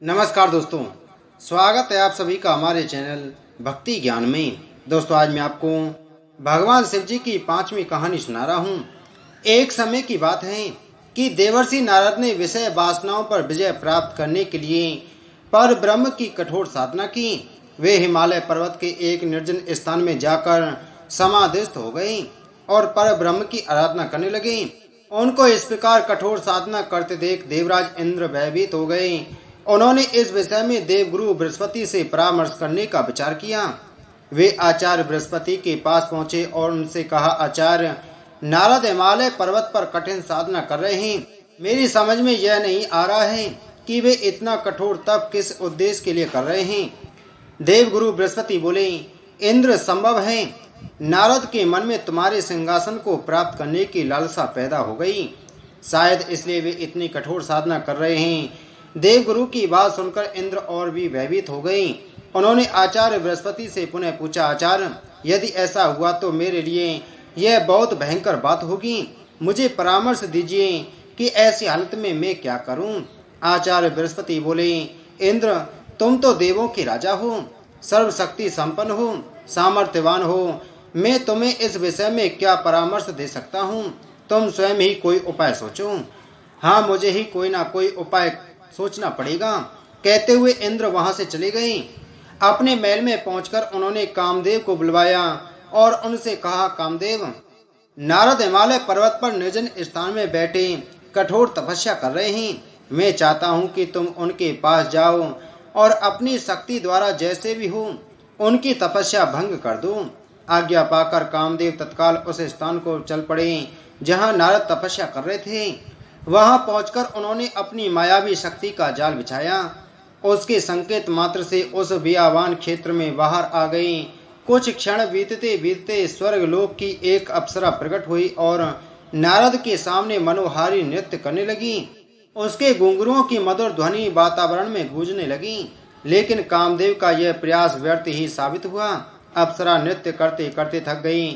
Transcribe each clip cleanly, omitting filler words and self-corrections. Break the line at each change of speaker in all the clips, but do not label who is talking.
नमस्कार दोस्तों, स्वागत है आप सभी का हमारे चैनल भक्ति ज्ञान में। दोस्तों, आज मैं आपको भगवान शिव जी की 5वीं कहानी सुना रहा हूँ। एक समय की बात है कि देवर्षि नारद ने विषय वासनाओं पर विजय प्राप्त करने के लिए पर ब्रह्म की कठोर साधना की। वे हिमालय पर्वत के एक निर्जन स्थान में जाकर समाधिस्थ हो गए और पर ब्रह्म की आराधना करने लगे। उनको इस प्रकार कठोर साधना करते देख देवराज इंद्र भयभीत हो गए। उन्होंने इस विषय में देवगुरु बृहस्पति से परामर्श करने का विचार किया। वे आचार्य बृहस्पति के पास पहुंचे और उनसे कहा, आचार्य, नारद हिमालय पर्वत पर कठिन साधना कर रहे हैं। मेरी समझ में यह नहीं आ रहा है कि वे इतना कठोर तप किस उद्देश्य के लिए कर रहे हैं। देवगुरु बृहस्पति बोले, इंद्र, संभव है नारद के मन में तुम्हारे सिंहासन को प्राप्त करने की लालसा पैदा हो गई। शायद इसलिए वे इतनी कठोर साधना कर रहे हैं। देवगुरु की बात सुनकर इंद्र और भी भयभीत हो गई। उन्होंने आचार्य बृहस्पति से पुनः पूछा, आचार्य, यदि ऐसा हुआ तो मेरे लिए यह बहुत भयंकर बात होगी। मुझे परामर्श दीजिए कि ऐसी हालत में मैं क्या करूं। आचार्य बृहस्पति बोले, इंद्र, तुम तो देवों के राजा हो, सर्वशक्ति संपन्न हो, सामर्थ्यवान हो। मैं तुम्हें इस विषय में क्या परामर्श दे सकता हूँ। तुम स्वयं ही कोई उपाय सोचो। हाँ, मुझे ही कोई ना कोई उपाय सोचना पड़ेगा। कहते हुए इंद्र वहां से चले गए। अपने महल में पहुंचकर उन्होंने कामदेव को बुलवाया और उनसे कहा, कामदेव, नारद हिमालय पर्वत पर निर्जन स्थान में बैठे कठोर तपस्या कर रहे हैं। मैं चाहता हूं कि तुम उनके पास जाओ और अपनी शक्ति द्वारा जैसे भी हो उनकी तपस्या भंग कर दो। आज्ञा पाकर कामदेव तत्काल उस स्थान को चल पड़े जहां नारद तपस्या कर रहे थे। वहां पहुंचकर उन्होंने अपनी मायावी शक्ति का जाल बिछाया। उसके संकेत मात्र से उस बियावान क्षेत्र में बाहर आ गई। कुछ क्षण बीतते बीतते स्वर्ग लोक की एक अप्सरा प्रकट हुई और नारद के सामने मनोहारी नृत्य करने लगी। उसके घुंघरुओं की मधुर ध्वनि वातावरण में गूंजने लगी, लेकिन कामदेव का यह प्रयास व्यर्थ ही साबित हुआ। अप्सरा नृत्य करते करते थक गई,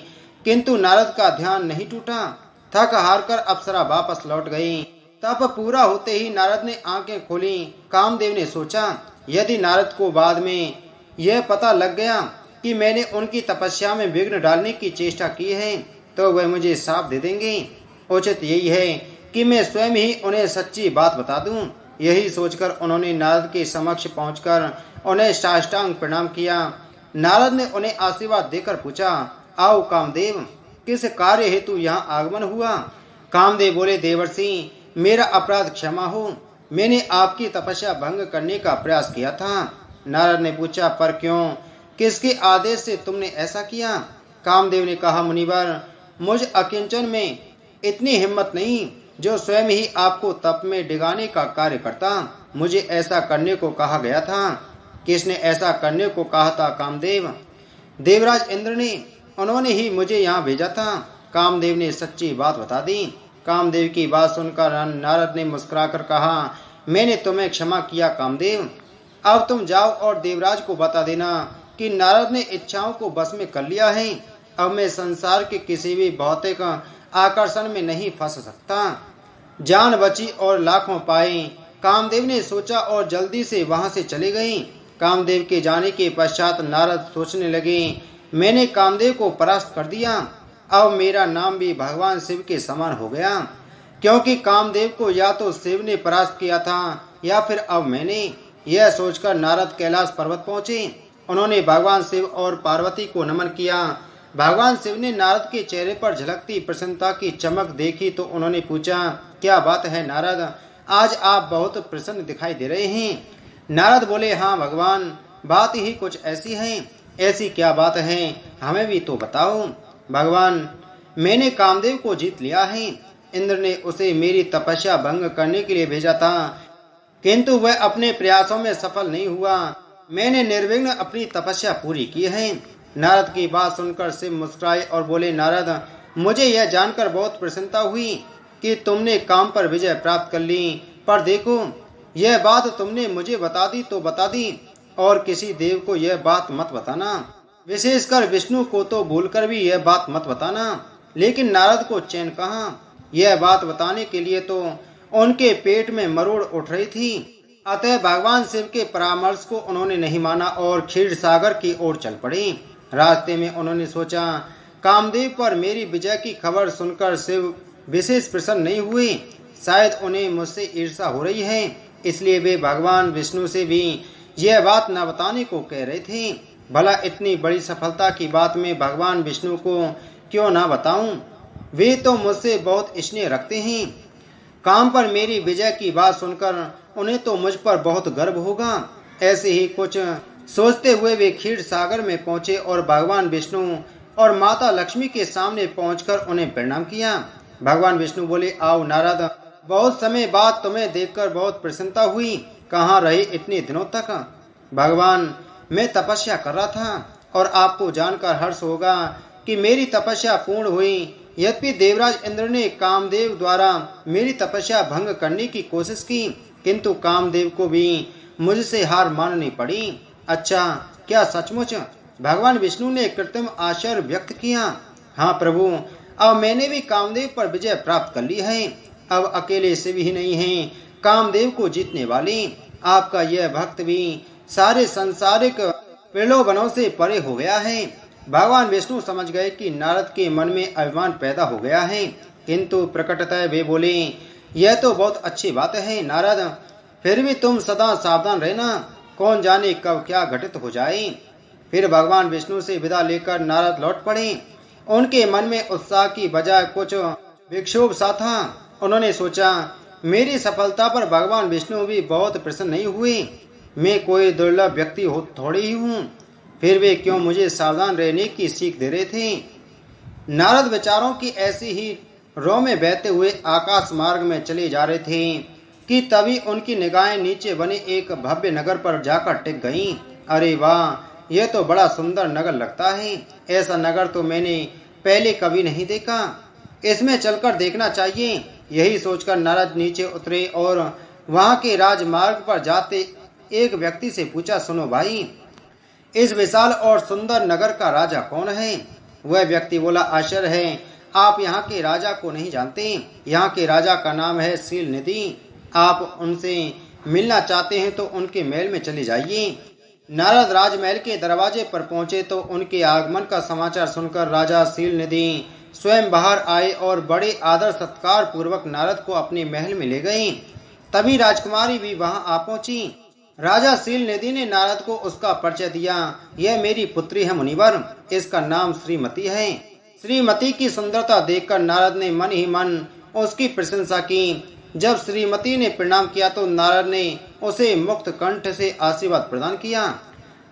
किंतु नारद का ध्यान नहीं टूटा। थक हार कर अप्सरा वापस लौट गई। तप पूरा होते ही नारद ने आंखें खोली। कामदेव ने सोचा, यदि नारद को बाद में यह पता लग गया कि मैंने उनकी तपस्या में विघ्न डालने की चेष्टा की है तो वह मुझे शाप दे देंगे। उचित यही है कि मैं स्वयं ही उन्हें सच्ची बात बता दूं। यही सोचकर उन्होंने नारद के समक्ष पहुंचकर उन्हें साष्टांग प्रणाम किया। नारद ने उन्हें आशीर्वाद देकर पूछा, आओ कामदेव, किस कार्य हेतु यहाँ आगमन हुआ। कामदेव बोले, देवर्षि, मेरा अपराध क्षमा हो। मैंने आपकी तपस्या भंग करने का प्रयास किया था। नारद ने पूछा, पर क्यों, किसके आदेश से तुमने ऐसा किया। कामदेव ने कहा, मुनिवर, मुझ अकिंचन में इतनी हिम्मत नहीं जो स्वयं ही आपको तप में डिगाने का कार्य करता। मुझे ऐसा करने को कहा गया था। किसने ऐसा करने को कहा था कामदेव? देवराज इंद्र ने। उन्होंने ही मुझे यहाँ भेजा था। कामदेव ने सच्ची बात बता दी। कामदेव की बात सुनकर नारद ने मुस्कुराकर कहा, मैंने तुम्हें क्षमा किया कामदेव। अब तुम जाओ और देवराज को बता देना कि नारद ने इच्छाओं को बस में कर लिया है। अब मैं संसार के किसी भी भौतिक आकर्षण में नहीं फंस सकता। जान बची और लाखों पाए। कामदेव ने सोचा और जल्दी से वहां से चले गए। कामदेव के जाने के पश्चात नारद सोचने लगे, मैंने कामदेव को परास्त कर दिया। अब मेरा नाम भी भगवान शिव के समान हो गया, क्योंकि कामदेव को या तो शिव ने परास्त किया था या फिर अब मैंने। यह सोचकर नारद कैलाश पर्वत पहुंचे। उन्होंने भगवान शिव और पार्वती को नमन किया। भगवान शिव ने नारद के चेहरे पर झलकती प्रसन्नता की चमक देखी तो उन्होंने पूछा, क्या बात है नारद, आज आप बहुत प्रसन्न दिखाई दे रहे हैं। नारद बोले, हाँ भगवान, बात ही कुछ ऐसी है। ऐसी क्या बात है, हमें भी तो बताओ। भगवान, मैंने कामदेव को जीत लिया है। इंद्र ने उसे मेरी तपस्या भंग करने के लिए भेजा था, किंतु वह अपने प्रयासों में सफल नहीं हुआ। मैंने निर्विघ्न अपनी तपस्या पूरी की है। नारद की बात सुनकर शिव मुस्कुराए और बोले, नारद, मुझे यह जानकर बहुत प्रसन्नता हुई कि तुमने काम पर विजय प्राप्त कर ली। पर देखो, यह बात तुमने मुझे बता दी तो बता दी, और किसी देव को यह बात मत बताना। विशेषकर विष्णु को तो भूलकर भी यह बात मत बताना। लेकिन नारद को चैन कहाँ। यह बात बताने के लिए तो उनके पेट में मरोड़ उठ रही थी। अतः भगवान शिव के परामर्श को उन्होंने नहीं माना और क्षीर सागर की ओर चल पड़े। रास्ते में उन्होंने सोचा, कामदेव पर मेरी विजय की खबर सुनकर शिव विशेष प्रसन्न नहीं हुए। शायद उन्हें मुझसे ईर्ष्या हो रही है, इसलिए वे भगवान विष्णु से भी यह बात न बताने को कह रहे थे। भला इतनी बड़ी सफलता की बात मैं भगवान विष्णु को क्यों ना बताऊं? वे तो मुझसे बहुत स्नेह रखते हैं। काम पर मेरी विजय की बात सुनकर उन्हें तो मुझ पर बहुत गर्व होगा। ऐसे ही कुछ सोचते हुए वे क्षीर सागर में पहुंचे और भगवान विष्णु और माता लक्ष्मी के सामने पहुंचकर उन्हें प्रणाम किया। भगवान विष्णु बोले, आओ नारद, बहुत समय बाद तुम्हें देखकर बहुत प्रसन्नता हुई। कहाँ रहे इतने दिनों तक? भगवान, मैं तपस्या कर रहा था और आपको जानकर हर्ष होगा कि मेरी तपस्या पूर्ण हुई। यद्यपि देवराज इंद्र ने कामदेव द्वारा मेरी तपस्या भंग करने की कोशिश की, किंतु कामदेव को भी मुझसे हार माननी पड़ी। अच्छा, क्या सचमुच? भगवान विष्णु ने कृत्रिम आश्चर्य व्यक्त किया। हाँ प्रभु, अब मैंने भी कामदेव पर विजय प्राप्त कर ली है। अब अकेले शिव ही नहीं है कामदेव को जीतने वाले। आपका यह भक्त भी सारे सांसारिक प्रलोभनों से परे हो गया है। भगवान विष्णु समझ गए कि नारद के मन में अभिमान पैदा हो गया है, किंतु प्रकटतः वे बोले, यह तो बहुत अच्छी बात है नारद, फिर भी तुम सदा सावधान रहना, कौन जाने कब क्या घटित हो जाए। फिर भगवान विष्णु से विदा लेकर नारद लौट पड़े। उनके मन में उत्साह की बजाय कुछ विक्षोभ सा था। उन्होंने सोचा, मेरी सफलता पर भगवान विष्णु भी बहुत प्रसन्न नहीं हुए। मैं कोई दुर्लभ व्यक्ति हो थोड़ी ही हूँ, फिर वे क्यों मुझे सावधान रहने की सीख दे रहे थे। नारद विचारों की ऐसी ही रो में बहते हुए आकाश मार्ग में चले जा रहे थे कि तभी उनकी निगाहें नीचे बने एक भव्य नगर पर जाकर टिक गईं। अरे वाह, यह तो बड़ा सुंदर नगर लगता है। ऐसा नगर तो मैंने पहले कभी नहीं देखा। इसमें चलकर देखना चाहिए। यही सोचकर नारद नीचे उतरे और वहां के राजमार्ग पर जाते एक व्यक्ति से पूछा, सुनो भाई, इस विशाल और सुंदर नगर का राजा कौन है? वह व्यक्ति बोला, आश्चर्य है, आप यहाँ के राजा को नहीं जानते। यहाँ के राजा का नाम है शीलनिधि। आप उनसे मिलना चाहते हैं तो उनके महल में चले जाइए। नारद राजमहल के दरवाजे पर पहुंचे तो उनके आगमन का समाचार सुनकर राजा शीलनिधि स्वयं बाहर आए और बड़े आदर सत्कार पूर्वक नारद को अपने महल में ले गए। तभी राजकुमारी भी वहां आ पहुंची। राजा शीलनिधि ने नारद को उसका परिचय दिया। यह मेरी पुत्री है मुनिवर, इसका नाम श्रीमती है। श्रीमती की सुंदरता देखकर नारद ने मन ही मन उसकी प्रशंसा की। जब श्रीमती ने प्रणाम किया तो नारद ने उसे मुक्त कंठ से आशीर्वाद प्रदान किया।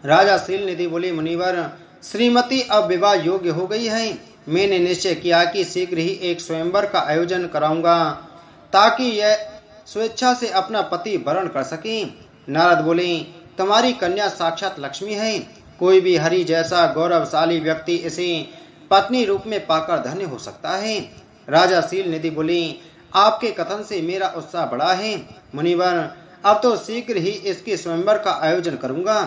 राजा शीलनिधि बोले, मुनिवर, श्रीमती अब विवाह योग्य हो गई है। मैंने निश्चय किया कि शीघ्र ही एक स्वयंवर का आयोजन कराऊंगा ताकि यह स्वेच्छा से अपना पति वरण कर सके। नारद बोले, तुम्हारी कन्या साक्षात लक्ष्मी है। कोई भी हरि जैसा गौरवशाली व्यक्ति इसे पत्नी रूप में पाकर धन्य हो सकता है। राजा शीलनिधि बोले, आपके कथन से मेरा उत्साह बढ़ा है मुनिवर, अब तो शीघ्र ही इसके स्वयंवर का आयोजन करूंगा।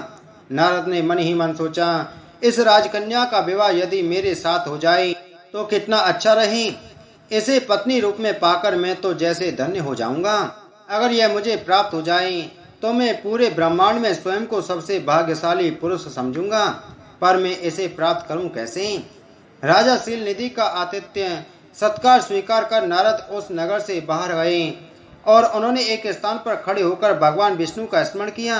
नारद ने मन ही मन सोचा, इस राजकन्या का विवाह यदि मेरे साथ हो जाए तो कितना अच्छा रहे। इसे पत्नी रूप में पाकर मैं तो जैसे धन्य हो जाऊंगा। अगर यह मुझे प्राप्त हो जाए तो मैं पूरे ब्रह्मांड में स्वयं को सबसे भाग्यशाली पुरुष समझूंगा, पर मैं इसे प्राप्त करूं कैसे? राजा शीलनिधि का आतिथ्य सत्कार स्वीकार कर नारद उस नगर से बाहर गए और उन्होंने एक स्थान पर खड़े होकर भगवान विष्णु का स्मरण किया।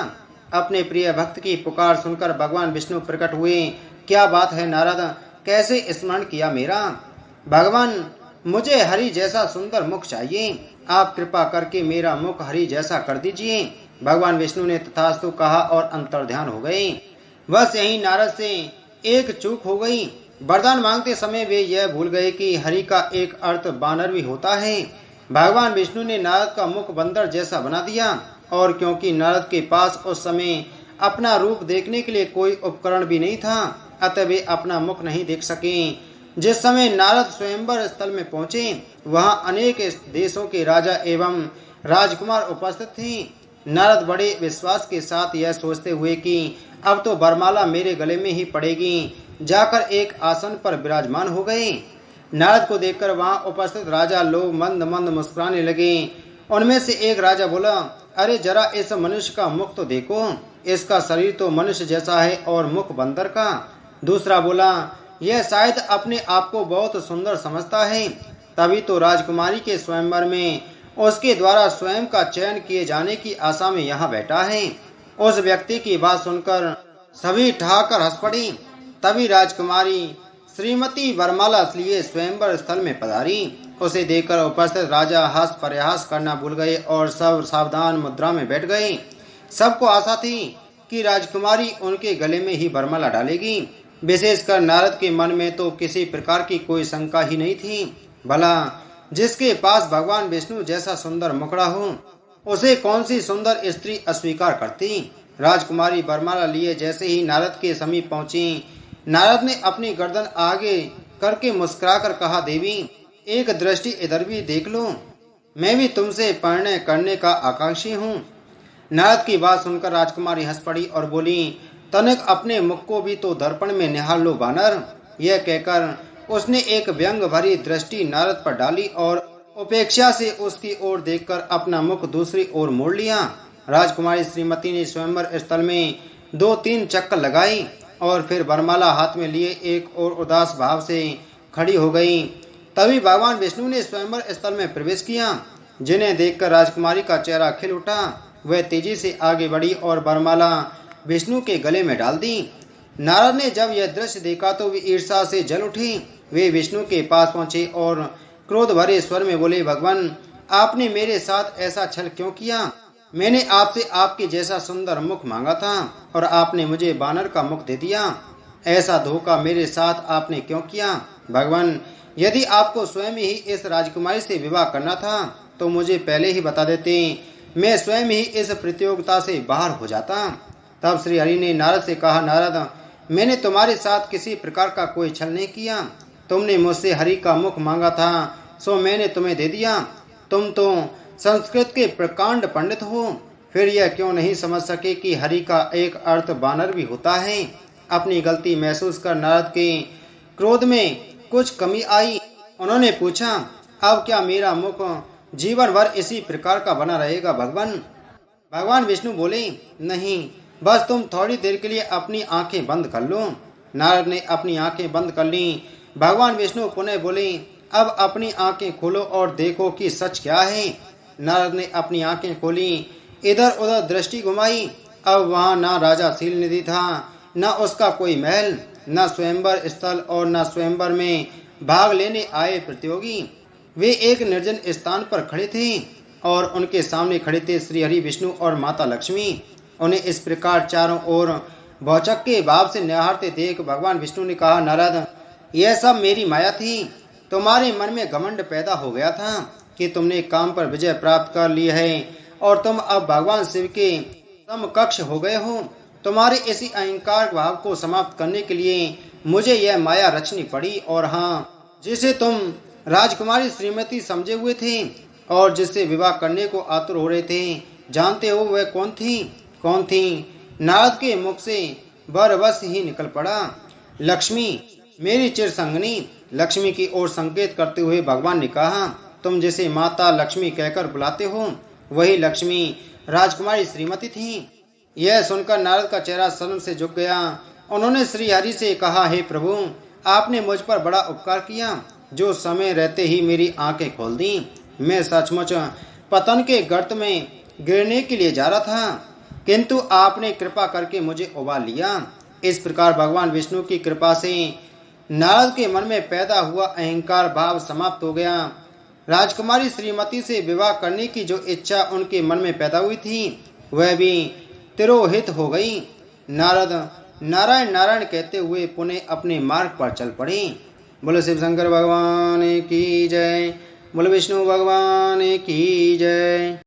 अपने प्रिय भक्त की पुकार सुनकर भगवान विष्णु प्रकट हुए। क्या बात है नारद, कैसे स्मरण किया मेरा? भगवान, मुझे हरि जैसा सुंदर मुख चाहिए। आप कृपा करके मेरा मुख हरि जैसा कर दीजिए। भगवान विष्णु ने तथास्तु कहा और अंतर्ध्यान हो गए। बस यही नारद से एक चूक हो गई। वरदान मांगते समय वे यह भूल गए कि हरि का एक अर्थ बानर भी होता है। भगवान विष्णु ने नारद का मुख बंदर जैसा बना दिया और क्योंकि नारद के पास उस समय अपना रूप देखने के लिए कोई उपकरण भी नहीं था, अतः वे अपना मुख नहीं देख सके। जिस समय नारद स्वयंवर स्थल में पहुंचे वहां अनेक देशों के राजा एवं राजकुमार उपस्थित थे। नारद बड़े विश्वास के साथ यह सोचते हुए कि अब तो वरमाला मेरे गले में ही पड़ेगी, जाकर एक आसन पर विराजमान हो गए। नारद को देखकर वहां उपस्थित राजा लोग मंद मंद मुस्कुराने लगे। उनमें से एक राजा बोला, अरे जरा इस मनुष्य का मुख तो देखो, इसका शरीर तो मनुष्य जैसा है और मुख बंदर का। दूसरा बोला, यह शायद अपने आप को बहुत सुंदर समझता है, तभी तो राजकुमारी के स्वयंवर में उसके द्वारा स्वयं का चयन किए जाने की आशा में यहाँ बैठा है। उस व्यक्ति की बात सुनकर सभी ठहाकर हंस पड़ी। तभी राजकुमारी श्रीमती वरमाला लिए स्वयंवर स्थल में पधारी। उसे देखकर उपस्थित राजा हंस परिहास करना भूल गए और सब सावधान मुद्रा में बैठ गए। सबको आशा थी कि राजकुमारी उनके गले में ही वरमाला डालेगी। विशेषकर नारद के मन में तो किसी प्रकार की कोई शंका ही नहीं थी। भला जिसके पास भगवान विष्णु जैसा सुंदर मुखड़ा हो, उसे कौन सी सुंदर स्त्री अस्वीकार करती। राजकुमारी वरमाला लिए जैसे ही नारद के समीप पहुंची, नारद ने अपनी गर्दन आगे करके मुस्कुराकर कहा, देवी एक दृष्टि इधर भी देख लो, मैं भी तुमसे परिणय करने का आकांक्षी हूँ। नारद की बात सुनकर राजकुमारी हंस पड़ी और बोली, तनिक अपने मुख को भी तो दर्पण में निहार लो बानर। यह कहकर उसने एक व्यंग भरी दृष्टि नारद पर डाली और उपेक्षा से उसकी ओर देखकर अपना मुख दूसरी ओर मोड़ लिया। राजकुमारी श्रीमती ने स्वयंवर स्थल में 2-3 चक्कर लगाई और फिर वरमाला हाथ में लिए एक और उदास भाव से खड़ी हो गई। तभी भगवान विष्णु ने स्वयंवर स्थल में प्रवेश किया, जिन्हें देखकर राजकुमारी का चेहरा खिल उठा। वह तेजी से आगे बढ़ी और वरमाला विष्णु के गले में डाल दी। नारद ने जब यह दृश्य देखा तो वे ईर्ष्या से जल उठी। वे विष्णु के पास पहुंचे और क्रोध भरे स्वर में बोले, भगवान आपने मेरे साथ ऐसा छल क्यों किया? मैंने आपसे आपके जैसा सुंदर मुख मांगा था और आपने मुझे बानर का मुख दे दिया। ऐसा धोखा मेरे साथ आपने क्यों किया? भगवान यदि आपको स्वयं ही इस राजकुमारी से विवाह करना था तो मुझे पहले ही बता देते, मैं स्वयं ही इस प्रतियोगिता से बाहर हो जाता। तब श्री हरि ने नारद से कहा, नारद मैंने तुम्हारे साथ किसी प्रकार का कोई छल नहीं किया। तुमने मुझसे हरि का मुख मांगा था, सो मैंने तुम्हें दे दिया। तुम तो संस्कृत के प्रकांड पंडित हो, फिर यह क्यों नहीं समझ सके कि हरि का एक अर्थ बानर भी होता है? अपनी गलती महसूस कर नारद के क्रोध में कुछ कमी आई। उन्होंने पूछा, अब क्या मेरा मुख जीवन भर इसी प्रकार का बना रहेगा भगवान? भगवान विष्णु बोले, नहीं, बस तुम थोड़ी देर के लिए अपनी आंखें बंद कर लो। नारद ने अपनी आंखें बंद कर लीं। भगवान विष्णु पुनः बोले, अब अपनी आंखें खोलो और देखो कि सच क्या है। नारद ने अपनी आंखें खोली, इधर उधर दृष्टि घुमाई। अब वहां ना राजा शीलनिधि था, न उसका कोई महल, न स्वयंवर स्थल और न स्वयंवर में भाग लेने आए प्रतियोगी। वे एक निर्जन स्थान पर खड़े थे और उनके सामने खड़े थे श्री हरि विष्णु और माता लक्ष्मी। उन्हें इस प्रकार चारों ओर भौचक के भाव से निहारते देख भगवान विष्णु ने कहा, नारद यह सब मेरी माया थी। तुम्हारे मन में घमंड पैदा हो गया था कि तुमने काम पर विजय प्राप्त कर ली है और तुम अब भगवान शिव के समकक्ष हो गए हो। तुम्हारे इसी अहंकार भाव को समाप्त करने के लिए मुझे यह माया रचनी पड़ी। और हाँ, जिसे तुम राजकुमारी श्रीमती समझे हुए थे और जिससे विवाह करने को आतुर हो रहे थे, जानते हो वह कौन थी? कौन थी? नारद के मुख से बरबस ही निकल पड़ा, लक्ष्मी, मेरी चिरसंगनी। लक्ष्मी की ओर संकेत करते हुए भगवान ने कहा, तुम जिसे माता लक्ष्मी कहकर बुलाते हो वही लक्ष्मी राजकुमारी श्रीमती थी। यह सुनकर नारद का चेहरा शर्म से झुक गया। उन्होंने श्री हरि से कहा, हे प्रभु, आपने मुझ पर बड़ा उपकार किया, जो समय रहते ही मेरी आंखें खोल दी। मैं सचमुच पतन के गर्त में गिरने के लिए जा रहा था, किंतु आपने कृपा करके मुझे उबाल लिया। इस प्रकार भगवान विष्णु की कृपा से नारद के मन में पैदा हुआ अहंकार भाव समाप्त हो गया। राजकुमारी श्रीमती से विवाह करने की जो इच्छा उनके मन में पैदा हुई थी वह भी तिरोहित हो गई। नारद नारायण नारायण कहते हुए पुनः अपने मार्ग पर चल पड़े। बोलो शिव शंकर भगवान की जय, बोलो विष्णु भगवान की जय।